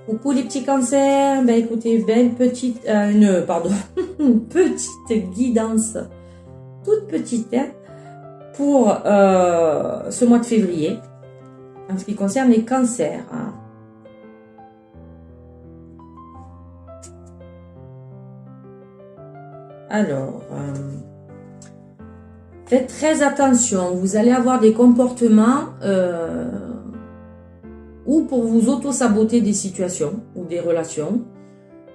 Coucou les petits cancers, ben écoutez, belle petite, une petite guidance, toute petite, hein, pour ce mois de février, en ce qui concerne les cancers. Hein. Alors, faites très attention, vous allez avoir des comportements ou pour vous auto-saboter des situations ou des relations,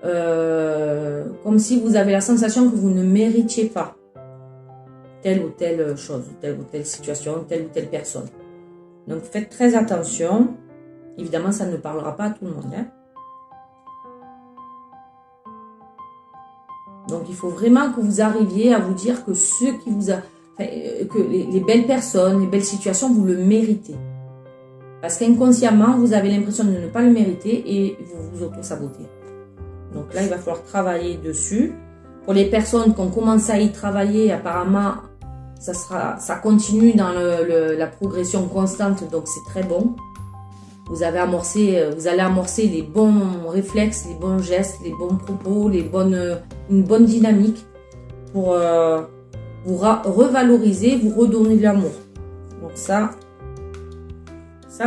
comme si vous avez la sensation que vous ne méritiez pas telle ou telle chose, telle ou telle situation, telle ou telle personne. Donc faites très attention, évidemment ça ne parlera pas à tout le monde. Hein. Donc il faut vraiment que vous arriviez à vous dire que ce qui vous a, que les belles personnes, les belles situations, vous le méritez. Parce qu'inconsciemment, vous avez l'impression de ne pas le mériter et vous vous auto-sabotez. Donc là, il va falloir travailler dessus. Pour les personnes qui ont commencé à y travailler, apparemment, ça continue dans la progression constante, donc c'est très bon. Vous allez amorcer les bons réflexes, les bons gestes, les bons propos, une bonne dynamique pour vous revaloriser, vous redonner de l'amour. Donc ça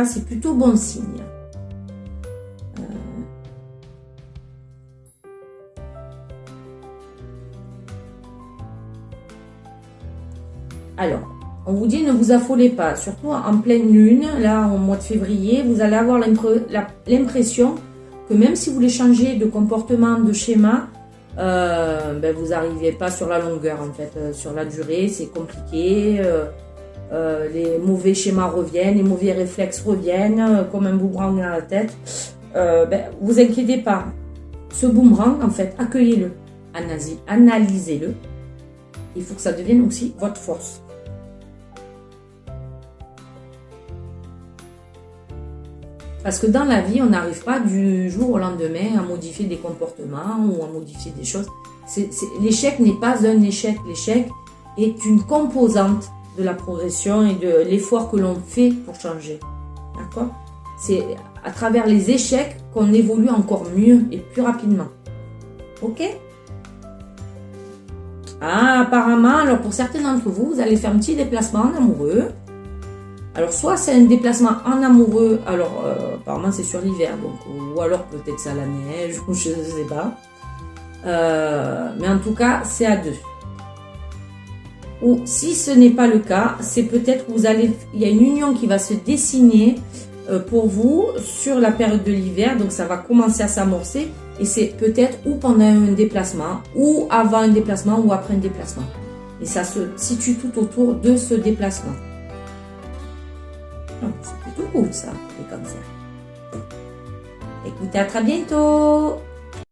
c'est plutôt bon signe. Alors, on vous dit ne vous affolez pas, surtout en pleine lune, là au mois de février, vous allez avoir l'impression que même si vous voulez changer de comportement, de schéma, vous n'arrivez pas sur la longueur en fait, sur la durée, c'est compliqué. Les mauvais schémas reviennent, les mauvais réflexes reviennent, comme un boomerang dans la tête. Vous inquiétez pas. Ce boomerang, en fait, accueillez-le, analysez-le. Il faut que ça devienne aussi votre force. Parce que dans la vie, on n'arrive pas du jour au lendemain à modifier des comportements ou à modifier des choses. L'échec n'est pas un échec. L'échec est une composante de la progression et de l'effort que l'on fait pour changer. D'accord? C'est à travers les échecs qu'on évolue encore mieux et plus rapidement. Ok? Ah, apparemment, alors pour certains d'entre vous, vous allez faire un petit déplacement en amoureux. Alors, soit c'est un déplacement en amoureux, alors apparemment c'est sur l'hiver, donc ou alors peut-être c'est à la neige, ou je ne sais pas. Mais en tout cas, c'est à deux. Ou si ce n'est pas le cas, c'est peut-être que il y a une union qui va se dessiner pour vous sur la période de l'hiver, donc ça va commencer à s'amorcer et c'est peut-être ou pendant un déplacement, ou avant un déplacement, ou après un déplacement. Et ça se situe tout autour de ce déplacement. C'est plutôt cool ça, les cancers. Écoutez, à très bientôt!